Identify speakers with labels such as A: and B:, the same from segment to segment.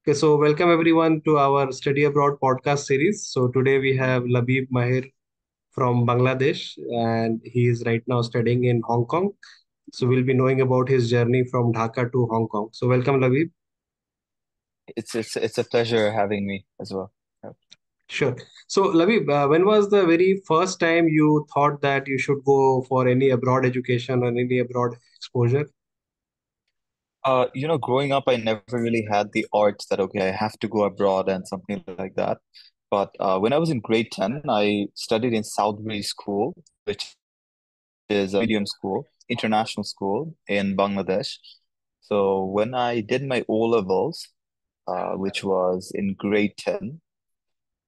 A: Okay, so welcome everyone to our Study Abroad podcast series. So today we have Labib Mahir from Bangladesh, and he is right now studying in Hong Kong. So we'll be knowing about his journey from Dhaka to Hong Kong. So welcome, Labib.
B: It's a pleasure having me as well. Yeah.
A: Sure. So Labib, when was the very first time you thought that you should go for any abroad education or any abroad exposure?
B: Growing up, I never really had the urge that okay, I have to go abroad and something like that. But when I was in grade 10, I studied in Southbury School, which is a medium school, international school in Bangladesh. So when I did my O levels, which was in grade 10,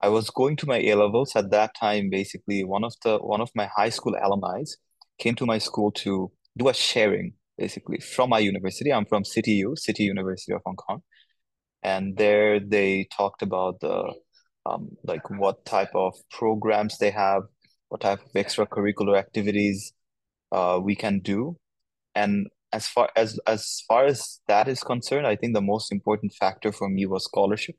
B: I was going to my A levels at that time. Basically, one of my high school alumni came to my school to do a sharing, basically from my university. I'm from City University of Hong Kong, and there they talked about the like what type of programs they have, what type of extracurricular activities we can do, and as far as that is concerned, I think the most important factor for me was scholarship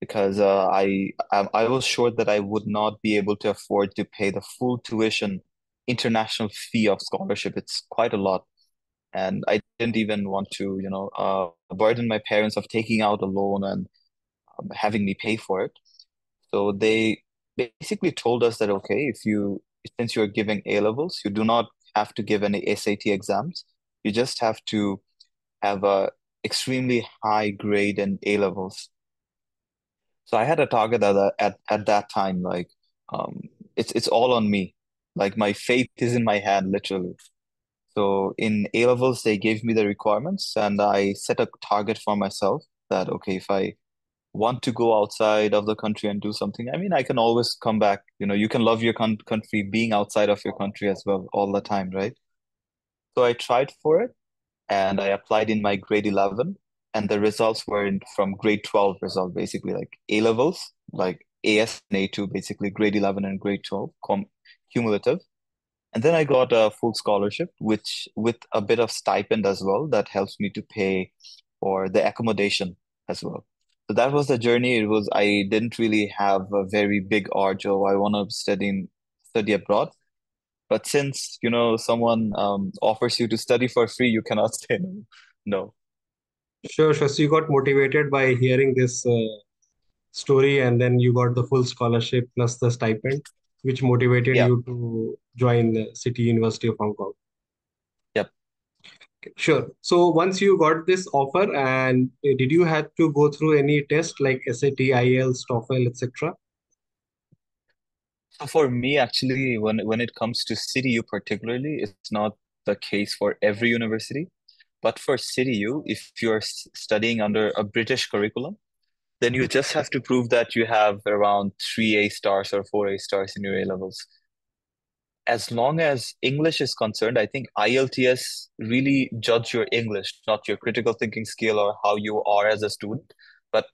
B: because I was sure that I would not be able to afford to pay the full tuition international fee of scholarship. It's quite a lot, and I didn't even want to, burden my parents of taking out a loan and having me pay for it. So they basically told us that okay, if you since you're giving A levels, you do not have to give any SAT exams. You just have to have a extremely high grade in A levels. So I had a target at that time, like um, it's all on me. Like my fate is in my hand, literally. So in A levels, they gave me the requirements, and I set a target for myself that okay, if I want to go outside of the country and do something, I mean, I can always come back. You can love your country being outside of your country as well all the time, right? So I tried for it and I applied in my grade 11, and the results were from grade 12 result, basically like A levels, like AS and A2, basically grade 11 and grade 12, cumulative. And then I got a full scholarship, which with a bit of stipend as well, that helps me to pay for the accommodation as well. So that was the journey. I didn't really have a very big urge, oh, I want to study abroad. But since, someone offers you to study for free, you cannot say no. No.
A: Sure, sure. So you got motivated by hearing this story, and then you got the full scholarship plus the stipend, which motivated
B: Yeah.
A: you to join the City University of Hong Kong.
B: Yep.
A: Sure. So once you got this offer, and did you have to go through any test like SAT, IELTS, TOEFL, etc.?
B: So for me, actually, when it comes to CityU particularly, it's not the case for every university. But for CityU, if you're studying under a British curriculum, then you just have to prove that you have around three A stars or four A stars in your A levels. As long as English is concerned, I think IELTS really judge your English, not your critical thinking skill or how you are as a student, but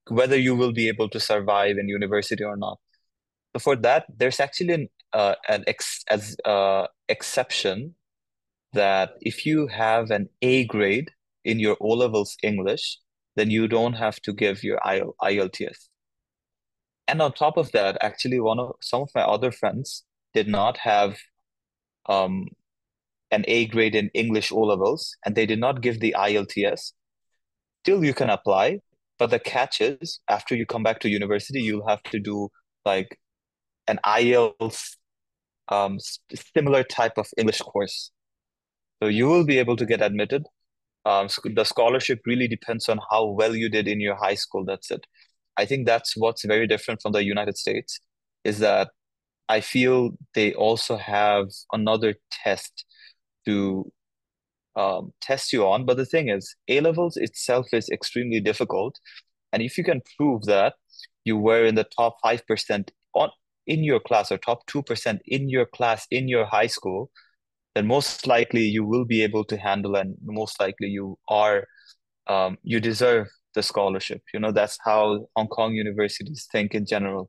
B: whether you will be able to survive in university or not. So for that, there's actually an exception that if you have an A grade in your O levels English, then you don't have to give your IELTS. And on top of that, actually, one of some of my other friends did not have um, an A grade in English O levels, and they did not give the IELTS. Still, you can apply, but the catch is after you come back to university, you'll have to do like an IELTS similar type of English course. So you will be able to get admitted. The scholarship really depends on how well you did in your high school. That's it. I think that's what's very different from the United States, is that I feel they also have another test to test you on. But the thing is, A levels itself is extremely difficult. And if you can prove that you were in the top 5% on in your class or top 2% in your class in your high school, then most likely you will be able to handle and most likely you deserve the scholarship. That's how Hong Kong universities think in general.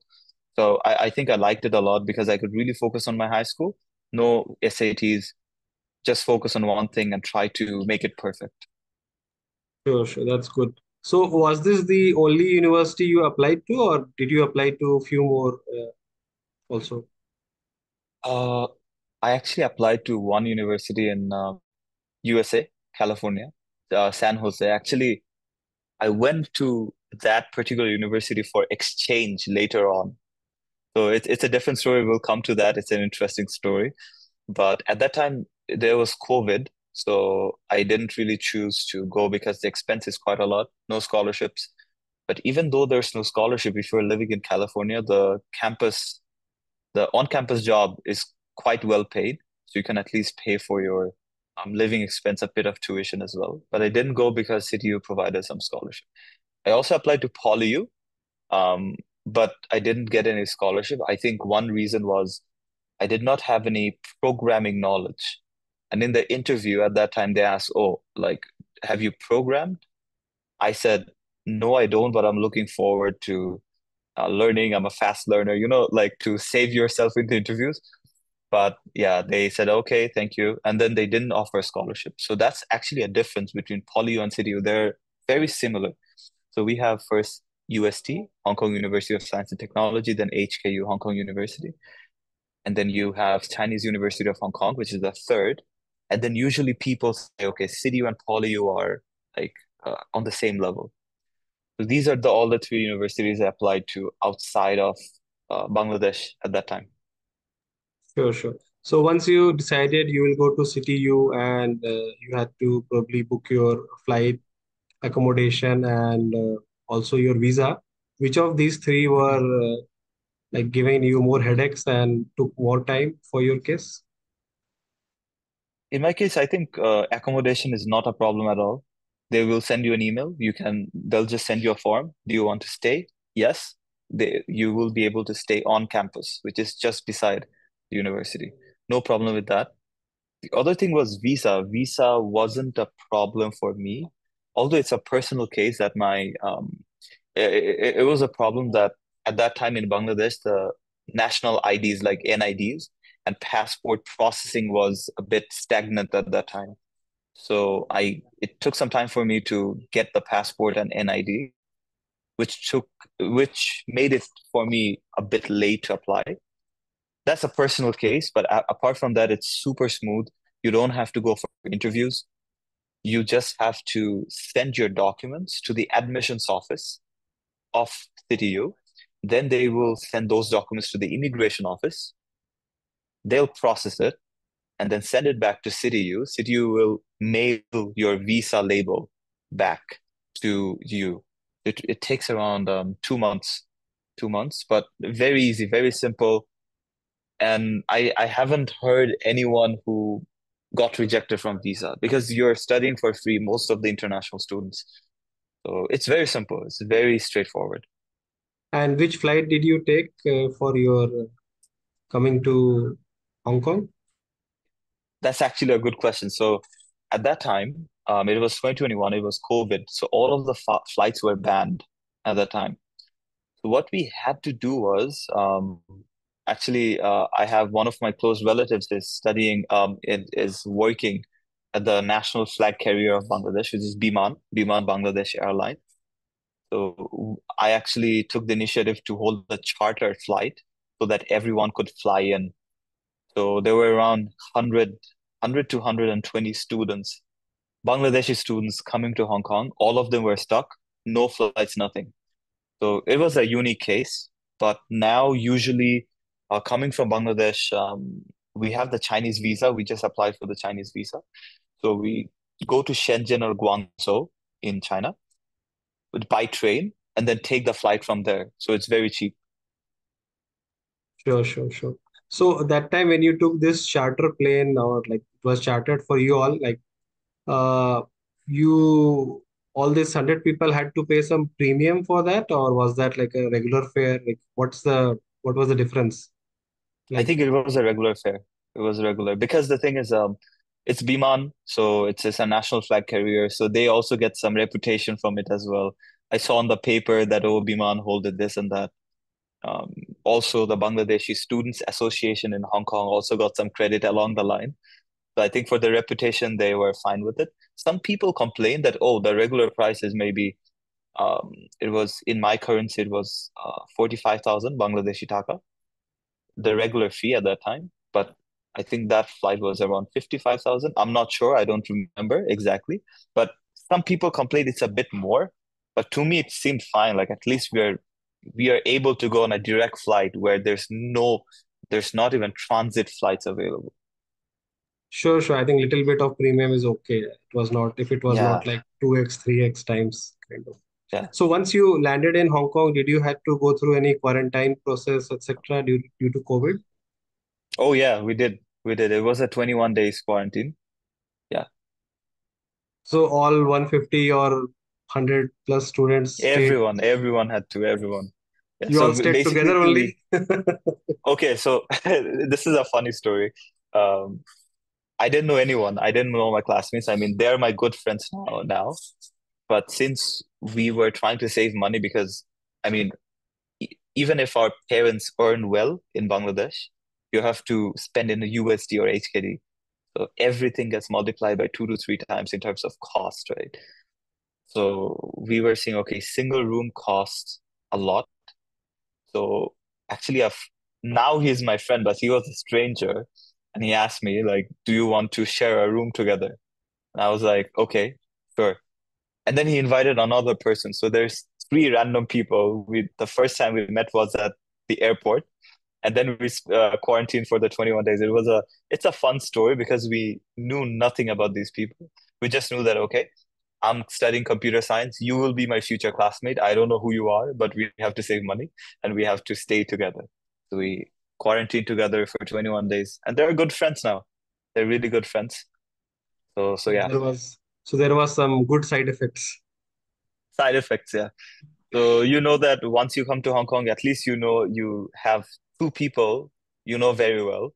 B: So I think I liked it a lot because I could really focus on my high school, no SATs, just focus on one thing and try to make it perfect.
A: Sure, sure. That's good. So was this the only university you applied to, or did you apply to a few more also?
B: Uh, I actually applied to one university in USA, California, San Jose. Actually, I went to that particular university for exchange later on. So it's a different story. We'll come to that. It's an interesting story. But at that time, there was COVID. So I didn't really choose to go because the expense is quite a lot, no scholarships. But even though there's no scholarship, if you're living in California, the on-campus job is quite well paid. So you can at least pay for your living expense, a bit of tuition as well. But I didn't go because CityU provided some scholarship. I also applied to PolyU, um, but I didn't get any scholarship. I think one reason was I did not have any programming knowledge. And in the interview at that time, they asked, "Oh, like, have you programmed?" I said, "No, I don't, but I'm looking forward to learning. I'm a fast learner, like to save yourself in the interviews." But yeah, they said, "Okay, thank you." And then they didn't offer a scholarship. So that's actually a difference between PolyU and CityU. They're very similar. So we have first UST, Hong Kong University of Science and Technology, then HKU, Hong Kong University. And then you have Chinese University of Hong Kong, which is the third. And then usually people say, okay, CityU and PolyU are like on the same level. So these are all the three universities I applied to outside of Bangladesh at that time.
A: Sure, sure. So once you decided you will go to City U, and you had to probably book your flight, accommodation, and also your visa, which of these three were like giving you more headaches and took more time for your case?
B: In my case, I think accommodation is not a problem at all. They will send you an email. They'll just send you a form. Do you want to stay? Yes. You will be able to stay on campus, which is just beside the university. No problem with that. The other thing was visa. Visa wasn't a problem for me, although it's a personal case that it was a problem that at that time in Bangladesh, the national IDs like NIDs and passport processing was a bit stagnant at that time. So it took some time for me to get the passport and NID, which took which made it for me a bit late to apply. That's a personal case, but apart from that, it's super smooth. You don't have to go for interviews. You just have to send your documents to the admissions office of CityU. Then they will send those documents to the immigration office. They'll process it and then send it back to CityU. CityU will mail your visa label back to you. It takes around 2 months, 2 months, but very easy, very simple. And I haven't heard anyone who got rejected from visa because you're studying for free, most of the international students. So it's very simple. It's very straightforward.
A: And which flight did you take for your coming to Hong Kong?
B: That's actually a good question. So at that time, it was 2021, it was COVID. So all of the flights were banned at that time. So what we had to do was actually, I have one of my close relatives is studying, is working at the national flag carrier of Bangladesh, which is Biman Bangladesh Airline. So I actually took the initiative to hold a charter flight so that everyone could fly in. So there were around 100 to 120 students, Bangladeshi students coming to Hong Kong. All of them were stuck, no flights, nothing. So it was a unique case. But now, usually, coming from Bangladesh, we have the Chinese visa. We just applied for the Chinese visa. So we go to Shenzhen or Guangzhou in China by train and then take the flight from there. So it's very cheap.
A: Sure, sure, sure. So that time when you took this charter plane, or like it was chartered for you all, like uh, you all these 100 people had to pay some premium for that, or was that like a regular fare? Like what was the difference?
B: I
A: Like,
B: think it was a regular fare. It was regular because the thing is, it's Biman, so it's a national flag carrier, so they also get some reputation from it as well. I saw on the paper that oh, Biman holded this and that. Um, Also, the Bangladeshi Students Association in Hong Kong also got some credit along the line. So I think for the reputation, they were fine with it. Some people complain that oh, the regular price is maybe It was in my currency, it was 45,000 Bangladeshi taka, the regular fee at that time. But I think that flight was around 55,000. I'm not sure. I don't remember exactly. But some people complain it's a bit more. But to me, it seemed fine. Like at least we are able to go on a direct flight where there's not even transit flights available.
A: Sure, sure. I think little bit of premium is okay. It was not, if it was not
B: Yeah,
A: like 2x, 3x times kind of.
B: yeah.
A: So once you landed in Hong Kong, did you had to go through any quarantine process, etc., due to COVID?
B: Oh yeah, we did. We did. It was a 21 days quarantine. Yeah.
A: So all 150 or 100 plus students stayed.
B: Everyone had to, everyone. Yeah.
A: You
B: So
A: all stayed together
B: basically,
A: only?
B: okay, so this is a funny story. Um, I didn't know anyone. I didn't know my classmates. I mean, they're my good friends now. But since we were trying to save money because, I mean, even if our parents earn well in Bangladesh, you have to spend in the USD or HKD. So everything gets multiplied by 2 to 3 times in terms of cost, right? So we were saying, okay, single room costs a lot. So actually, now he's my friend, but he was a stranger, and he asked me like, "Do you want to share a room together?" And I was like, "Okay, sure." And then he invited another person. So there's three random people. The first time we met was at the airport, and then we quarantined for the 21 days. It's a fun story because we knew nothing about these people. We just knew that okay, I'm studying computer science. You will be my future classmate. I don't know who you are, but we have to save money and we have to stay together. So we quarantined together for 21 days, and they're good friends now. They're really good friends. So
A: So
B: yeah,
A: there was some good side effects.
B: side effects. Yeah. So you know that once you come to Hong Kong, at least you know you have two people you know very well.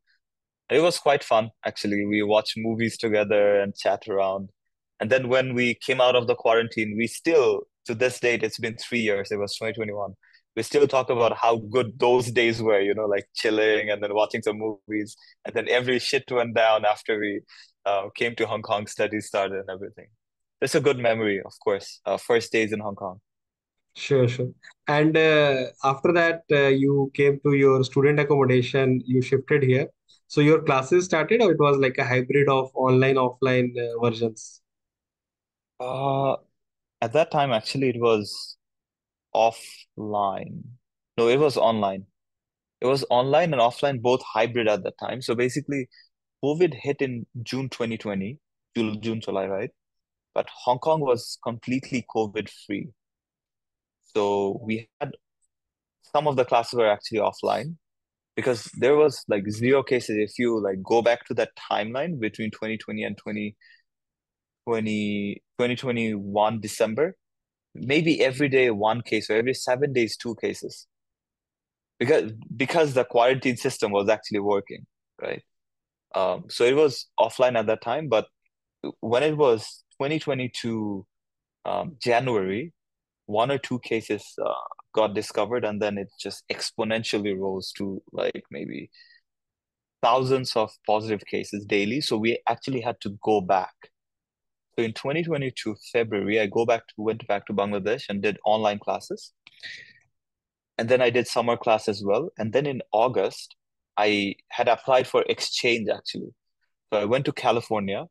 B: It was quite fun, actually. We watched movies together and chat around. And then when we came out of the quarantine, we still, to this date, it's been 3 years, it was 2021. We still talk about how good those days were, like chilling and then watching some movies. And then every shit went down after we came to Hong Kong, studies started and everything. It's a good memory, of course. First days in Hong Kong.
A: Sure, sure. And after that, you came to your student accommodation, you shifted here. So your classes started, or it was like a hybrid of online, offline versions?
B: Uh, at that time, actually, it was offline. No, it was online. It was online and offline, both hybrid at that time. So basically, COVID hit in June 2020, June, July, right? But Hong Kong was completely COVID free. So we had some of the classes were actually offline because there was like zero cases. If you like go back to that timeline between 2020 and 2021 December, maybe every day one case or every 7 days, two cases. Because the quarantine system was actually working, right? So it was offline at that time, but when it was 2022 January, one or two cases got discovered, and then it just exponentially rose to like maybe thousands of positive cases daily. So we actually had to go back. So in 2022 February, went back to Bangladesh and did online classes, and then I did summer class as well. And then in August, I had applied for exchange actually. So I went to California,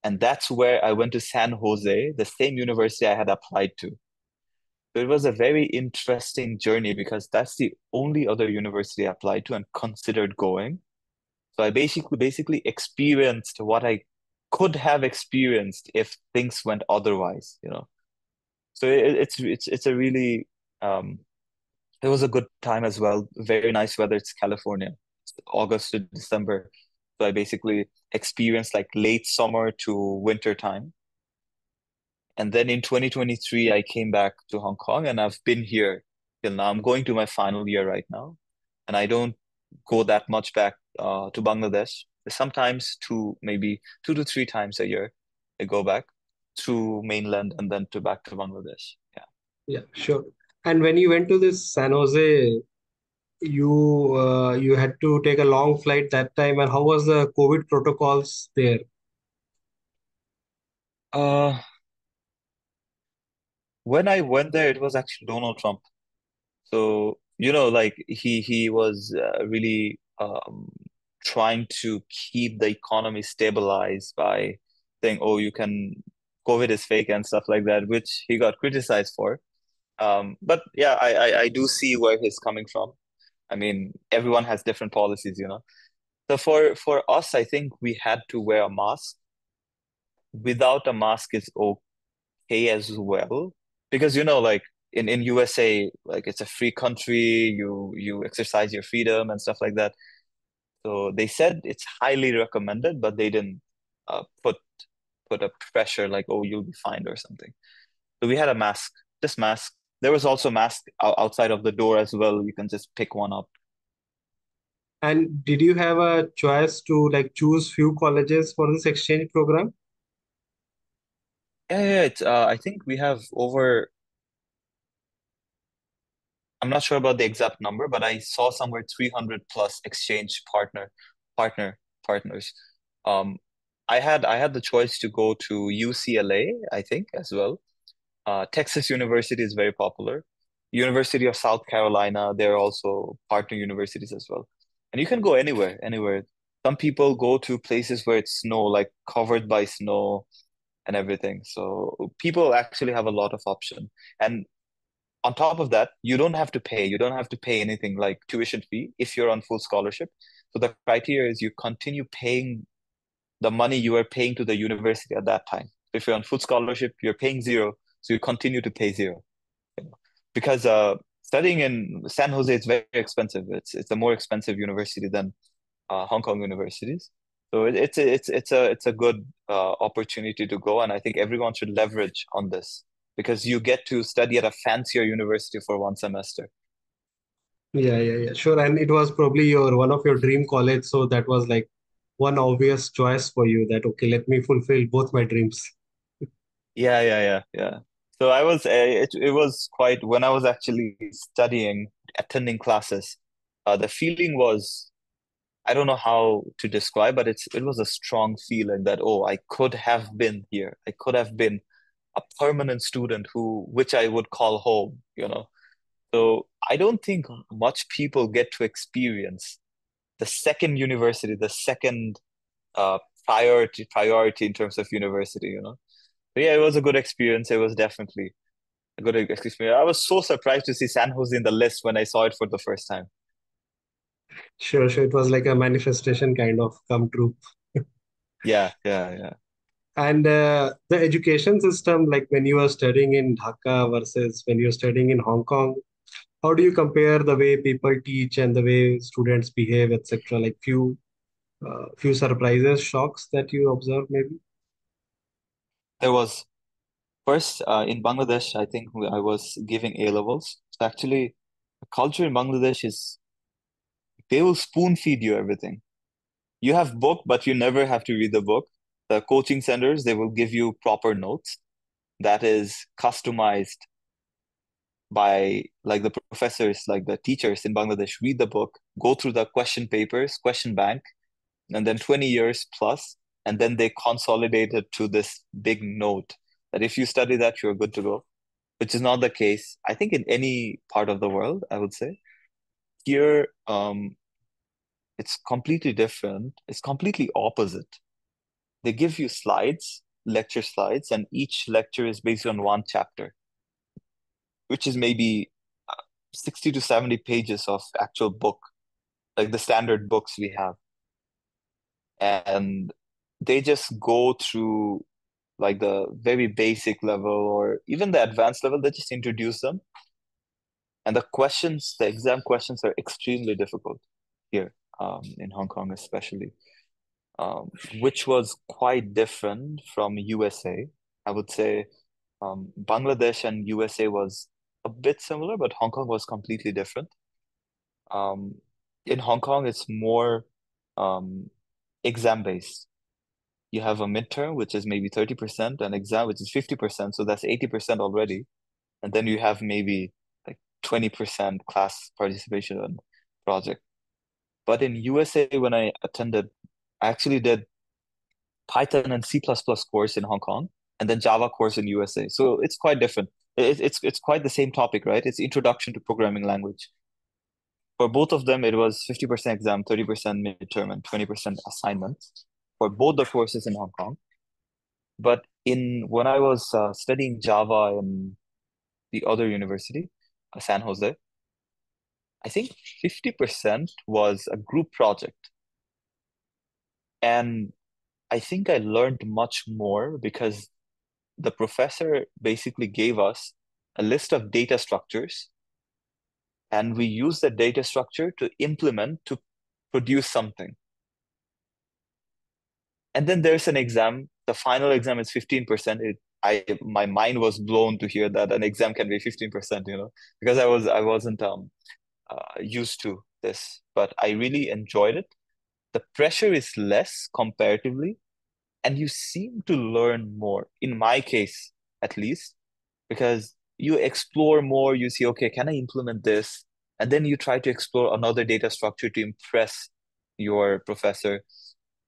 B: and that's where I went to San Jose, the same university I had applied to. So it was a very interesting journey because that's the only other university I applied to and considered going. So I basically experienced what I could have experienced if things went otherwise. So it's a really it was a good time as well. Very nice weather. It's California, it's August to December. So I basically experienced like late summer to winter time. And then in 2023, I came back to Hong Kong and I've been here till now. I'm going to my final year right now. And I don't go that much back to Bangladesh. Sometimes maybe 2 to 3 times a year, I go back to mainland and then to back to Bangladesh. Yeah.
A: Yeah, sure. And when you went to this San Jose, you had to take a long flight that time. And how was the COVID protocols there?
B: Uh, when I went there, it was actually Donald Trump. So, like he was really trying to keep the economy stabilized by saying, "Oh, you can COVID is fake" and stuff like that, which he got criticized for. But yeah, I do see where he's coming from. I mean, everyone has different policies. So for us, I think we had to wear a mask. Without a mask is okay as well, because like in USA, like it's a free country, you exercise your freedom and stuff like that. So they said it's highly recommended, but they didn't put a pressure like, oh, you'll be fined or something. So we had a mask, just mask. There was also mask outside of the door as well. You can just pick one up.
A: And did you have a choice to like choose few colleges for this exchange program?
B: Yeah, yeah, it's I think we have over, I'm not sure about the exact number, but I saw somewhere 300 plus exchange partner partners. Um, I had the choice to go to UCLA, I think, as well. Texas University is very popular. University of South Carolina, they're also partner universities as well. And you can go anywhere, anywhere. Some people go to places where it's snow, like covered by snow and everything. So people actually have a lot of option. And on top of that, you don't have to pay. You don't have to pay anything like tuition fee if you're on full scholarship. So the criteria is you continue paying the money you are paying to the university at that time. If you're on full scholarship, you're paying zero, so you continue to pay zero. You know? Because studying in San Jose is very expensive. It's a more expensive university than Hong Kong universities. So it's a good opportunity to go, and I think everyone should leverage on this because you get to study at a fancier university for one semester.
A: Yeah, yeah, yeah, sure. And it was probably your one of your dream college, so that was like one obvious choice for you that okay, let me fulfill both my dreams.
B: Yeah, yeah, yeah, yeah. So I was it was quite when I was actually studying, attending classes, the feeling was I don't know how to describe, but it was a strong feeling that oh, I could have been here. I could have been a permanent student which I would call home. So I don't think much people get to experience the second university, the second uh priority in terms of university. But yeah, it was a good experience. It was definitely a good experience. I was so surprised to see San Jose in the list when I saw it for the first time.
A: Sure, sure. It was like a manifestation kind of come true.
B: Yeah, yeah, yeah.
A: And the education system, like when you are studying in Dhaka versus when you're studying in Hong Kong, how do you compare the way people teach and the way students behave, etc.? Like few surprises, shocks that you observe, maybe?
B: There was first in Bangladesh, I think I was giving A levels. So actually, the culture in Bangladesh is they will spoon feed you everything. You have book, but you never have to read the book. The coaching centers, they will give you proper notes that is customized by like the professors, like the teachers in Bangladesh, read the book, go through the question papers, question bank, and then 20 years plus, and then they consolidate it to this big note that if you study that, you're good to go, which is not the case, I think, in any part of the world, I would say. Here, it's completely different. It's completely opposite. They give you slides, lecture slides, and each lecture is based on one chapter, which is maybe 60 to 70 pages of actual book, like the standard books we have. And they just go through like the very basic level or even the advanced level, they just introduce them. And the exam questions are extremely difficult here, in Hong Kong especially, which was quite different from USA. I would say Bangladesh and USA was a bit similar, but Hong Kong was completely different. Um, in Hong Kong, it's more um, exam based. You have a midterm, which is maybe 30%, an exam, which is 50%. So that's 80% already. And then you have maybe like 20% class participation on project. But in USA, when I attended, I actually did Python and C++ course in Hong Kong and then Java course in USA. So it's quite different. It's quite the same topic, right? It's introduction to programming language. For both of them, it was 50% exam, 30% midterm, and 20% assignment for both the courses in Hong Kong. But in when I was studying Java in the other university, San Jose, I think 50% was a group project. And I think I learned much more because the professor basically gave us a list of data structures, and we used the data structure to implement to produce something. And then there's an exam. The final exam is 15%. My mind was blown to hear that an exam can be 15%, because I wasn't used to this, but I really enjoyed it. The pressure is less comparatively, and you seem to learn more, in my case, at least, because you explore more, you see, okay, can I implement this? And then you try to explore another data structure to impress your professor.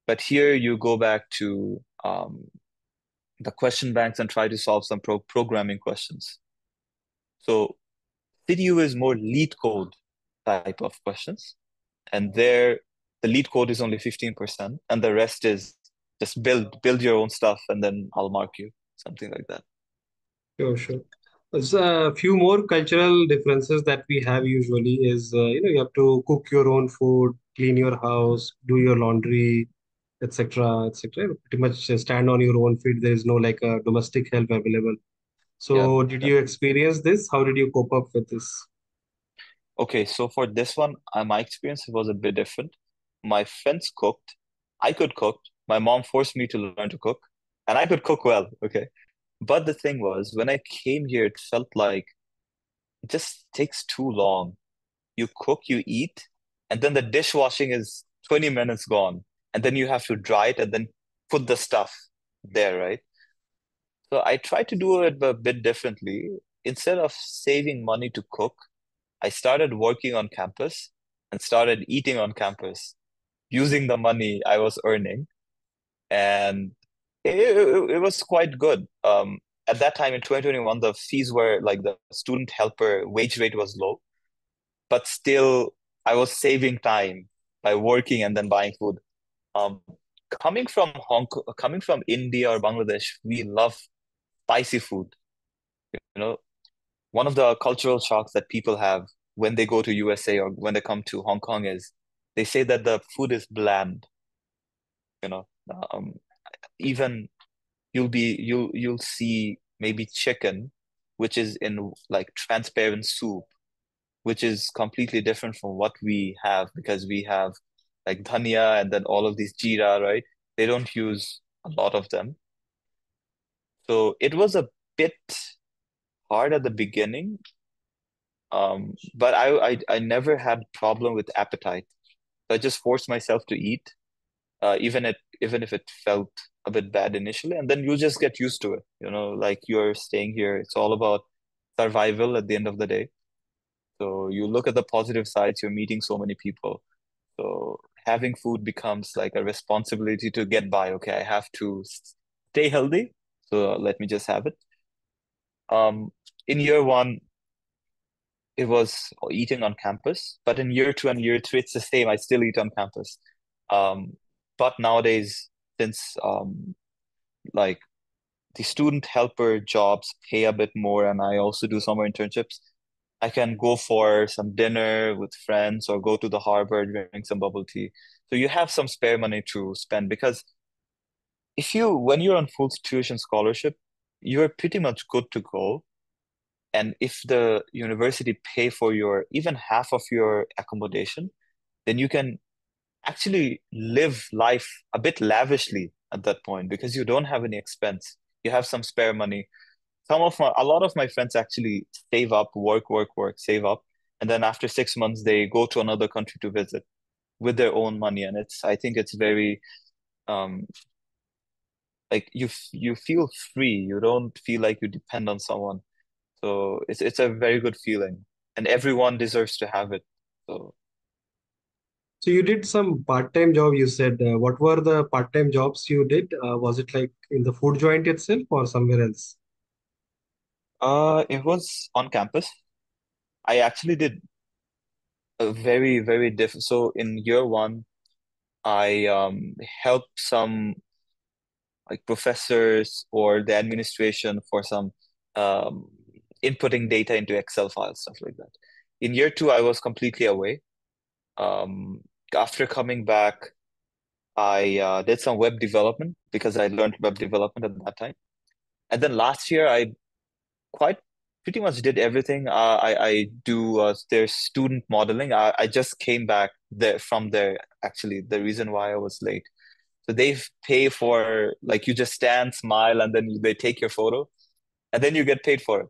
B: But here you go back to the question banks and try to solve some programming questions. So CDU is more lead code type of questions. And there, the lead code is only 15%, and the rest is just build your own stuff, and then I'll mark you, something like that.
A: Sure, sure. There's a few more cultural differences that we have usually is, you have to cook your own food, clean your house, do your laundry, etc., etc. Pretty much stand on your own feet. There is no like a domestic help available.
B: Yeah,
A: So, did you
B: definitely.
A: experience this? How did you cope up with this?
B: Okay, so for this one, my experience was a bit different. My friends cooked, I could cook. My mom forced me to learn to cook, and I could cook well. Okay, but the thing was, when I came here, it felt like it just takes too long. You cook, you eat, and then the dishwashing is 20 minutes gone. And then you have to dry it and then put the stuff there, right? So I tried to do it a bit differently. Instead of saving money to cook, I started working on campus and started eating on campus using the money I was earning. And it was quite good. At that time in 2021, the fees were like the student helper wage rate was low, but still I was saving time by working and then buying food. Um, coming from Hong Kong, coming from India or Bangladesh, we love spicy food. You know, one of the cultural shocks that people have when they go to USA or when they come to Hong Kong is they say that the food is bland. You know, um, even you'll see maybe chicken, which is in like transparent soup, which is completely different from what we have because we have like dhania and then all of these jeera, right? They don't use a lot of them. So it was a bit hard at the beginning, but I never had problem with appetite. So I just forced myself to eat, even if it felt a bit bad initially, and then you just get used to it. Like you're staying here, it's all about survival at the end of the day. So you look at the positive sides, you're meeting so many people. So having food becomes like a responsibility to get by. Okay, I have to stay healthy, so let me just have it. In year one, it was eating on campus, but in year two and year three, it's the same. I still eat on campus. Um, but nowadays, since like the student helper jobs pay a bit more, and I also do summer internships, I can go for some dinner with friends or go to the harbor, drink some bubble tea. So you have some spare money to spend because when you're on full tuition scholarship, you're pretty much good to go. And if the university pay for your even half of your accommodation, then you can actually live life a bit lavishly at that point because you don't have any expense. You have some spare money. A lot of my friends actually save up, work, work, work, save up, and then after 6 months they go to another country to visit with their own money, and I think it's very um like you feel free. You don't feel like you depend on someone. So it's a very good feeling, and everyone deserves to have it. So
A: So, you did some part-time job, you said. What were the part-time jobs you did? Was it like in the food joint itself or somewhere else?
B: It was on campus. I actually did a very, very different. So in year one, I helped some like professors or the administration for some um, inputting data into Excel files, stuff like that. In year two, I was completely away. Um, After coming back, I did some web development because I learned web development at that time. And then last year, I quite pretty much did everything. I do their student modeling. I just came back there from there. Actually, the reason why I was late. So they pay for like you just stand, smile, and then they take your photo, and then you get paid for it.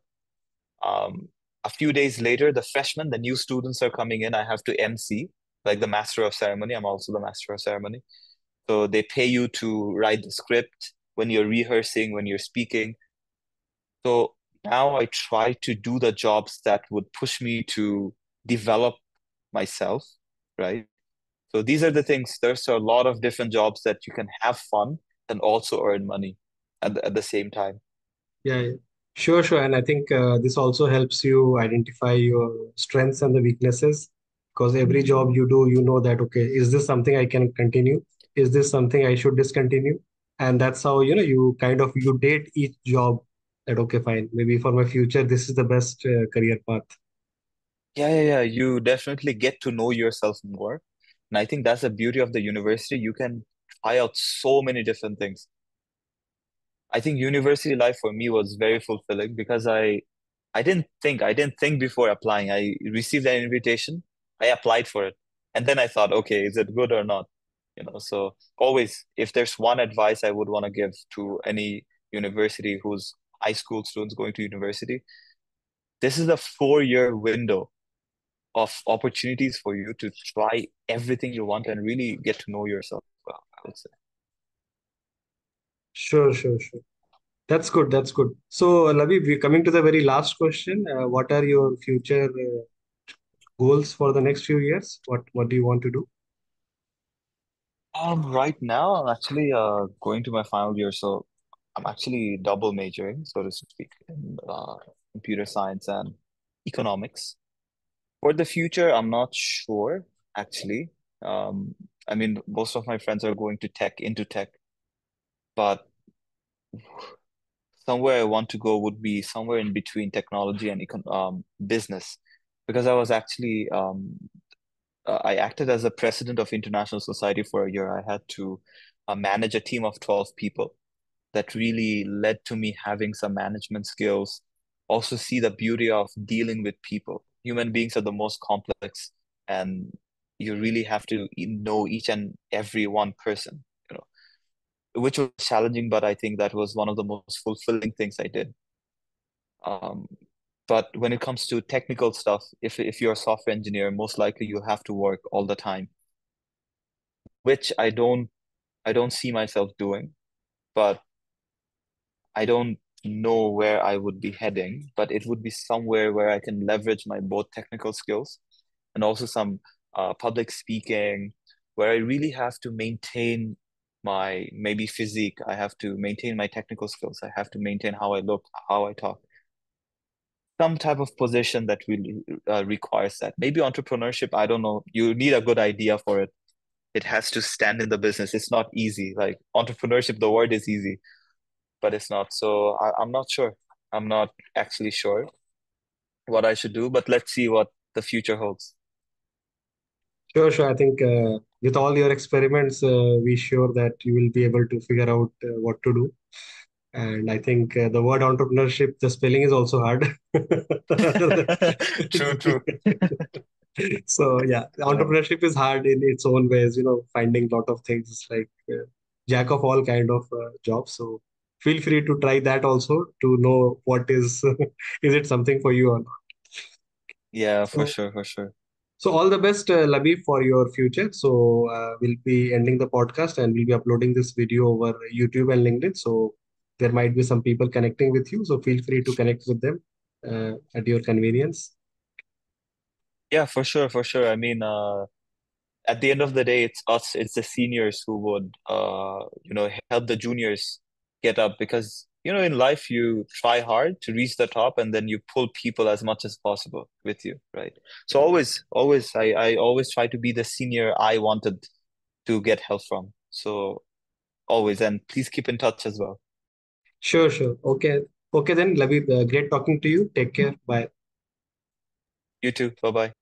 B: Um, a few days later, the freshmen, the new students are coming in. I have to MC, like the master of ceremony. I'm also the master of ceremony. So they pay you to write the script when you're rehearsing, when you're speaking. So now I try to do the jobs that would push me to develop myself, right? So these are the things. There's a lot of different jobs that you can have fun and also earn money at the same time.
A: Yeah, yeah. Sure, sure. And I think this also helps you identify your strengths and the weaknesses because every job you do, you know that, okay, is this something I can continue? Is this something I should discontinue? And that's how, you kind of you date each job that, okay, fine, maybe for my future, this is the best career path.
B: Yeah, yeah, yeah. You definitely get to know yourself more. And I think that's the beauty of the university. You can try out so many different things. I think university life for me was very fulfilling because I didn't think before applying. I received an invitation, I applied for it, and then I thought, okay, is it good or not? So always, if there's one advice I would want to give to any university who's high school students going to university, this is a 4-year window of opportunities for you to try everything you want and really get to know yourself well, I would say.
A: Sure, sure, sure. That's good. That's good. So, Lavi, we're coming to the very last question. What are your future goals for the next few years? What do you want to do?
B: Right now I'm actually going to my final year, so I'm actually double majoring, so to speak, in computer science and economics. For the future, I'm not sure actually. Um, I mean, most of my friends are going to into tech, but somewhere I want to go would be somewhere in between technology and business, because I acted as a president of International Society for a year. I had to manage a team of 12 people. That really led to me having some management skills. Also, see the beauty of dealing with people. Human beings are the most complex, and you really have to know each and every one person, which was challenging, but I think that was one of the most fulfilling things I did. Um, but when it comes to technical stuff, if you're a software engineer, most likely you have to work all the time, which I don't see myself doing. But I don't know where I would be heading, but it would be somewhere where I can leverage my both technical skills and also some public speaking, where I really have to maintain my maybe physique. I have to maintain my technical skills. I have to maintain how I look, how I talk. Some type of position that really requires that. Maybe entrepreneurship, I don't know. You need a good idea for it. It has to stand in the business. It's not easy. Like entrepreneurship, the word is easy, but it's not. So I'm not sure. I'm not actually sure what I should do, but let's see what the future holds.
A: Sure, sure. I think with all your experiments, we sure that you will be able to figure out what to do. And I think the word entrepreneurship, the spelling is also hard.
B: True, true.
A: So yeah,
B: Yeah.
A: entrepreneurship is hard in its own ways. Finding lot of things like jack of all kind of jobs. So feel free to try that also to know what is is it something for you or not.
B: Yeah, for
A: So
B: sure, for sure.
A: So all the best, Labib, for your future. So we'll be ending the podcast and we'll be uploading this video over YouTube and LinkedIn. So there might be some people connecting with you. So feel free to connect with them at your convenience.
B: Yeah, for sure, for sure. I mean, at the end of the day, it's us, it's the seniors who would, help the juniors get up because in life you try hard to reach the top and then you pull people as much as possible with you, right? So I always try to be the senior I wanted to get help from. So always, and please keep in touch as well.
A: Sure, sure. Okay. Okay then, Labib, great talking to you. Take care. Bye.
B: You too. Bye bye.